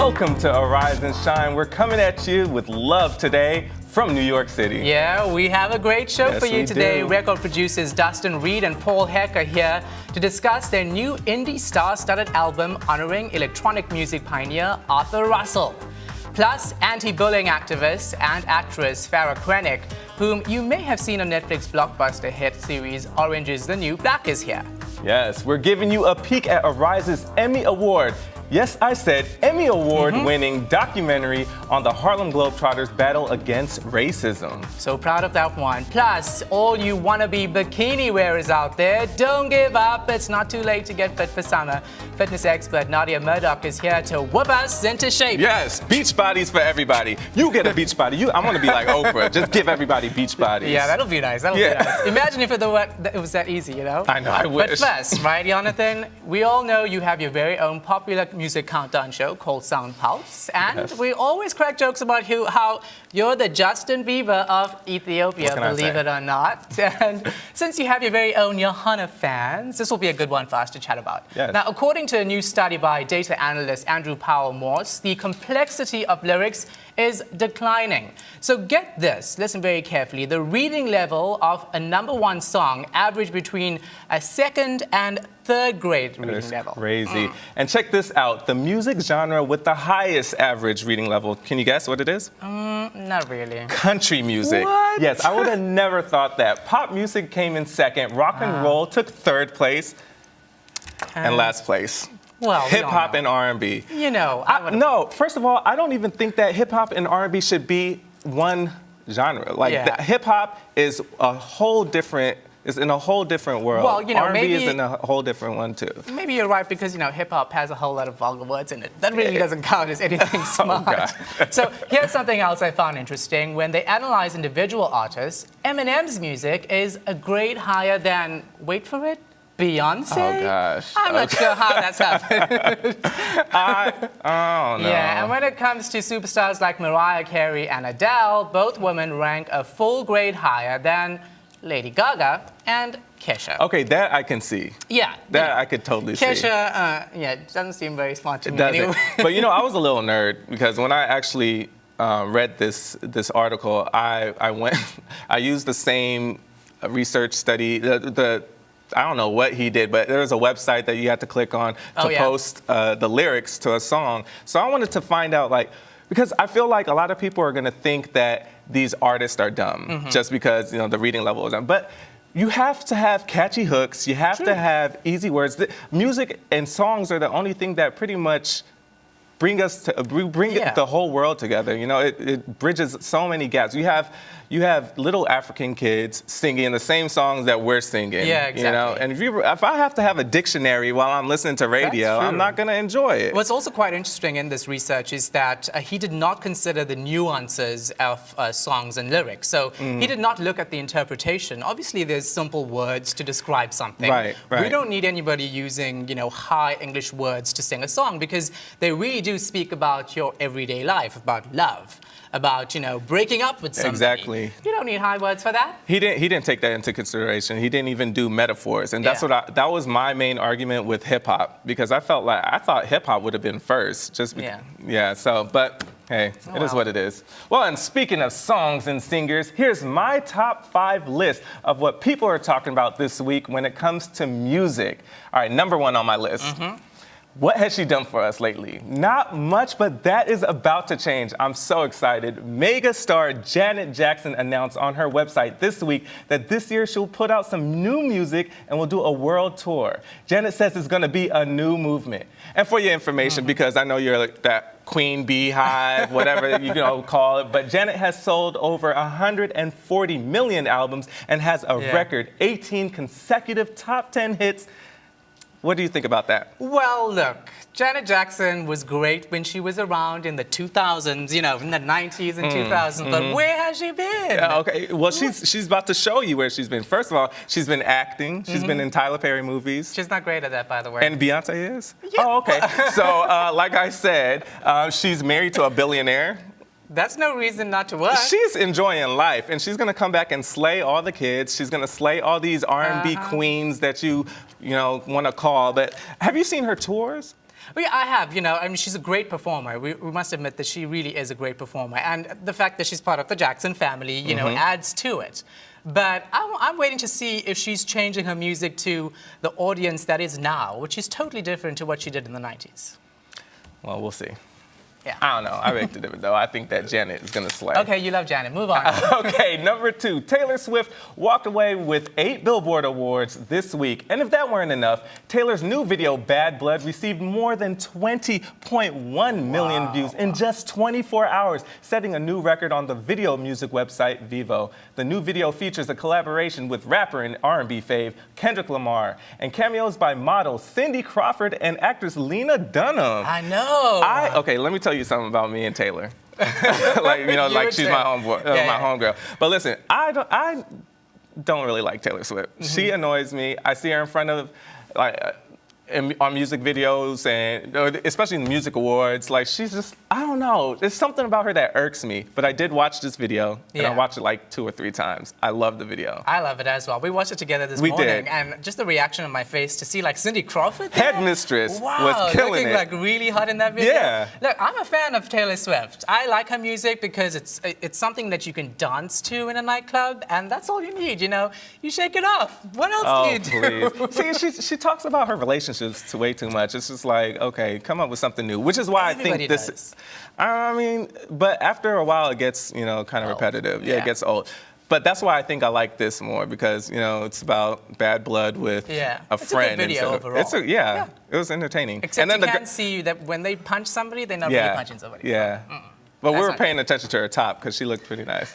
Welcome to Arise and Shine. We're coming at you with love today from New York City. Yeah, we have a great show for you today. Do. Record producers Dustin Reed and Paul Heck are here to discuss their new indie star-studded album honoring electronic music pioneer Arthur Russell. Plus, anti-bullying activist and actress Farrah Krennic, whom you may have seen on Netflix blockbuster hit series Orange is the New Black, is here. Yes, we're giving you a peek at Arise's Emmy Award. Yes, I said Emmy Award-winning documentary on the Harlem Globetrotters' battle against racism. So proud of that one. Plus, all you wannabe bikini wearers out there, don't give up. It's not too late to get fit for summer. Fitness expert Nadia Murdoch is here to whip us into shape. Yes, beach bodies for everybody. You get a beach body. I'm going to be like Oprah. Just give everybody beach bodies. Yeah, that'll be nice. That'll be nice. Imagine if it was that easy, you know? I know, I wish. But first, right, Jonathan, we all know you have your very own popular music countdown show called Sound Pulse, and we always crack jokes about how you're the Justin Bieber of Ethiopia, believe it or not. And since you have your very own Johanna fans, this will be a good one for us to chat about. Yes. Now, according to a new study by data analyst Andrew Powell Morse, the complexity of lyrics is declining. So get this, listen very carefully. The reading level of a #1 song averaged between a second and third grade reading level. Crazy. And check this out, the music genre with the highest average reading level. Can you guess what it is? Not really. Country music. What? Yes, I would have never thought that. Pop music came in second, rock and roll took third place, and last place. Well, hip hop and R&B. You know, no, first of all, I don't even think that hip hop and R&B should be one genre. Like hip hop is a whole different. It's in a whole different world. Well, you know, R&B is in a whole different one too. Maybe you're right because, you know, hip hop has a whole lot of vulgar words in it. That really doesn't count as anything smart. So here's something else I found interesting. When they analyze individual artists, Eminem's music is a grade higher than, wait for it, Beyonce? Oh, gosh. I'm not sure how that's happened. I don't know. Yeah, and when it comes to superstars like Mariah Carey and Adele, both women rank a full grade higher than Lady Gaga and Kesha. Okay, that I can see. Yeah. That I could totally see. Kesha, doesn't seem very smart to me anyway. But you know, I was a little nerd because when I actually read this article, I used the same research study, I don't know what he did, but there was a website that you had to click on to post the lyrics to a song. So I wanted to find out, like, because I feel like a lot of people are going to think that these artists are dumb just because, you know, the reading level is dumb. But you have to have catchy hooks. You have to have easy words. Music and songs are the only thing that pretty much bring the whole world together. You know, it bridges so many gaps. You have little African kids singing the same songs that we're singing. Yeah, exactly. You know, and if I have to have a dictionary while I'm listening to radio, I'm not going to enjoy it. What's also quite interesting in this research is that he did not consider the nuances of songs and lyrics. So he did not look at the interpretation. Obviously, there's simple words to describe something. Right. We don't need anybody using, you know, high English words to sing a song because they really do speak about your everyday life, about love, about, you know, breaking up with somebody. Exactly. You don't need high words for that. He didn't take that into consideration. He didn't even do metaphors, and that was my main argument with hip hop because I thought hip hop would have been first. But hey, it is what it is. Well, and speaking of songs and singers, here's my top 5 list of what people are talking about this week when it comes to music. All right, #1 on my list. What has she done for us lately? Not much, but that is about to change. I'm so excited. Mega star Janet Jackson announced on her website this week that this year she'll put out some new music and will do a world tour. Janet says it's going to be a new movement. And for your information, because I know you're like that queen beehive, whatever you call it, but Janet has sold over 140 million albums and has a record 18 consecutive top 10 hits. What do you think about that? Well, look, Janet Jackson was great when she was around in the 2000s, you know, in the 90s and 2000s, but where has she been? Yeah, okay, well, she's about to show you where she's been. First of all, she's been acting. She's been in Tyler Perry movies. She's not great at that, by the way. And Beyonce is? Yeah. Oh, okay. So, like I said, she's married to a billionaire. That's no reason not to work. She's enjoying life, and she's gonna come back and slay all the kids. She's gonna slay all these R&B queens that you want to call. But have you seen her tours? Well, yeah, I have. I mean, she's a great performer. We must admit that she really is a great performer. And the fact that she's part of the Jackson family, adds to it. But I'm waiting to see if she's changing her music to the audience that is now, which is totally different to what she did in the 90s. Well, we'll see. Yeah. I don't know. I raked it, though. I think that Janet is going to slay. Okay, you love Janet. Move on. Okay, number 2. Taylor Swift walked away with 8 Billboard Awards this week. And if that weren't enough, Taylor's new video, Bad Blood, received more than 20.1 million views in just 24 hours, setting a new record on the video music website Vevo. The new video features a collaboration with rapper and R&B fave Kendrick Lamar and cameos by model Cindy Crawford and actress Lena Dunham. I know. Okay, let me tell you something about me and Taylor. Like she's my homeboy, my homegirl. But listen, I don't really like Taylor Swift. Mm-hmm. She annoys me. I see her in front of on music videos and especially in the music awards. Like she's just, I don't know. There's something about her that irks me. But I did watch this video and I watched it like 2 or 3 times. I love the video. I love it as well. We watched it together this morning. Did. And just the reaction on my face to see like Cindy Crawford there. Headmistress was killing looking it. like really hot in that video. Yeah. Look, I'm a fan of Taylor Swift. I like her music because it's something that you can dance to in a nightclub, and that's all you need. You shake it off. What else do you do? Please. See, she talks about her relationships way too much. It's just like, okay, come up with something new, which is why Everybody I think this. does. I mean, but after a while, it gets kind of repetitive. Yeah, it gets old. But that's why I think I like this more because it's about bad blood with a friend. It's a good video overall. It was entertaining. Except and then you can see that when they punch somebody, they're not really punching somebody. Yeah. But we were paying attention to her top because she looked pretty nice.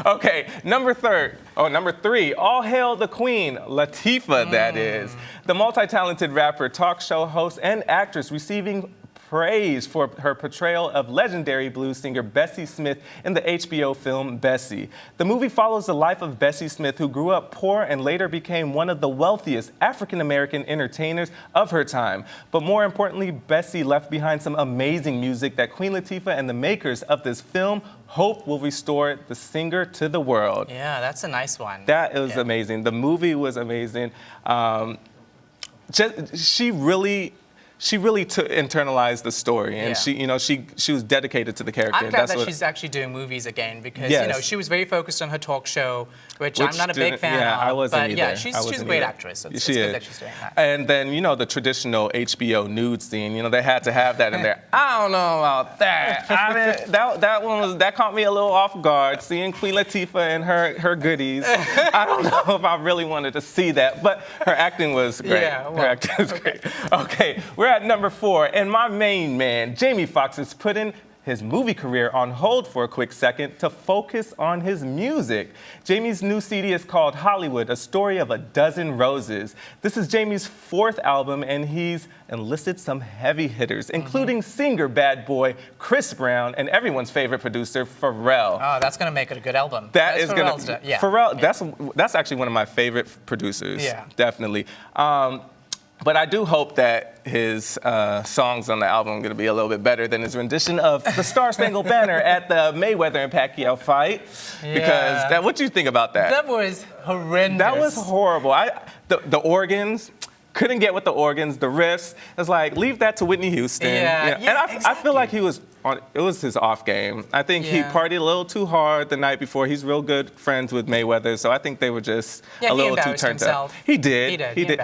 Okay, number 3. All hail the queen, Latifah, that is. The multi-talented rapper, talk show host, and actress receiving praise for her portrayal of legendary blues singer Bessie Smith in the HBO film Bessie. The movie follows the life of Bessie Smith, who grew up poor and later became one of the wealthiest African-American entertainers of her time. But more importantly, Bessie left behind some amazing music that Queen Latifah and the makers of this film hope will restore the singer to the world. Yeah, that's a nice one. That was amazing. The movie was amazing. She really internalized the story, and she was dedicated to the character. I'm glad that she's actually doing movies again because she was very focused on her talk show, which I'm not a big fan of. I wasn't either. Yeah, she's a great actress. So it's good that she's doing that. And then the traditional HBO nude scene. They had to have that in there. I don't know about that. I mean, that caught me a little off guard. Seeing Queen Latifah and her goodies. I don't know if I really wanted to see that, but her acting was great. Yeah, her acting was great. Okay, we're at number 4, and my main man, Jamie Foxx, is putting his movie career on hold for a quick second to focus on his music. Jamie's new CD is called Hollywood, A Story of a Dozen Roses. This is Jamie's 4th album, and he's enlisted some heavy hitters, including singer bad boy Chris Brown and everyone's favorite producer, Pharrell. Oh, that's going to make it a good album. Pharrell, that's actually one of my favorite producers, definitely. But I do hope that his songs on the album are going to be a little bit better than his rendition of the Star Spangled Banner at the Mayweather and Pacquiao fight. Because what do you think about that? That was horrendous. That was horrible. The organs. Couldn't get with the organs, the riffs. It's like, leave that to Whitney Houston. And I feel like it was his off game. I think he partied a little too hard the night before. He's real good friends with Mayweather, so I think they were just a little too turned up. He did.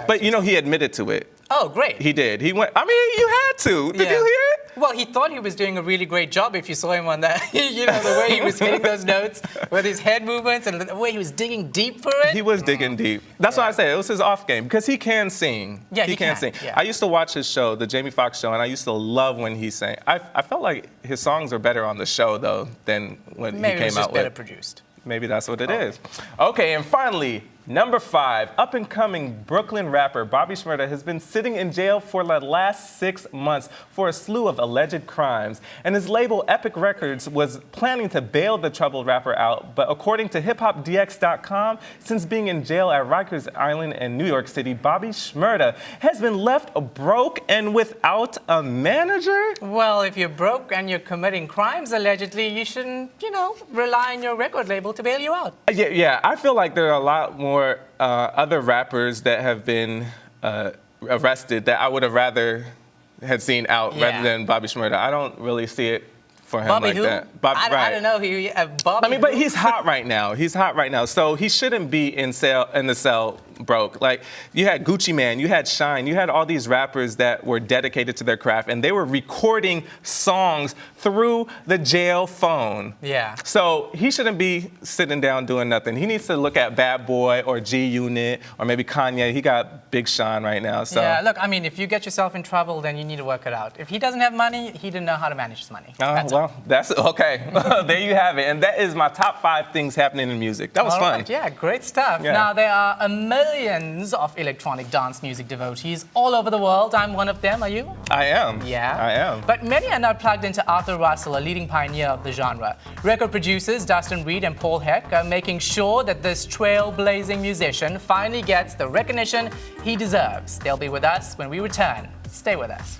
But he admitted to it. Oh, great. He did. He went, you had to. Did you hear it? Well, he thought he was doing a really great job if you saw him on that, the way he was hitting those notes with his head movements and the way he was digging deep for it. He was digging deep. That's why I say it was his off game, because he can sing. Yeah, he can sing. Yeah. I used to watch his show, the Jamie Foxx show, and I used to love when he sang. I felt like his songs are better on the show, though, than when he came out with. Maybe it's just better produced. Maybe that's what it is. Okay, and finally, number 5, up-and-coming Brooklyn rapper Bobby Shmurda has been sitting in jail for the last 6 months for a slew of alleged crimes. And his label, Epic Records, was planning to bail the troubled rapper out. But according to HipHopDX.com, since being in jail at Rikers Island in New York City, Bobby Shmurda has been left broke and without a manager? Well, if you're broke and you're committing crimes, allegedly, you shouldn't, rely on your record label to bail you out. Yeah. I feel like there are a lot more other rappers that have been arrested that I would have rather had seen out rather than Bobby Shmurda. I don't really see it for him Bobby like who? that. I don't know who. Bobby. I mean, but he's hot right now. He's hot right now. So he shouldn't be in the cell broke. Like, you had Gucci Mane, you had Shine, you had all these rappers that were dedicated to their craft, and they were recording songs through the jail phone. Yeah. So he shouldn't be sitting down doing nothing. He needs to look at Bad Boy or G-Unit or maybe Kanye. He got Big Sean right now. So. Yeah, look, I mean, if you get yourself in trouble, then you need to work it out. If he doesn't have money, he didn't know how to manage his money. That's okay. There you have it. And that is my top 5 things happening in music. That was fun. Right, yeah, great stuff. Yeah. Now, there are millions of electronic dance music devotees all over the world. I'm one of them. Are you? I am. Yeah. I am. But many are not plugged into Arthur Russell, a leading pioneer of the genre. Record producers Dustin Reed and Paul Heck are making sure that this trailblazing musician finally gets the recognition he deserves. They'll be with us when we return. Stay with us.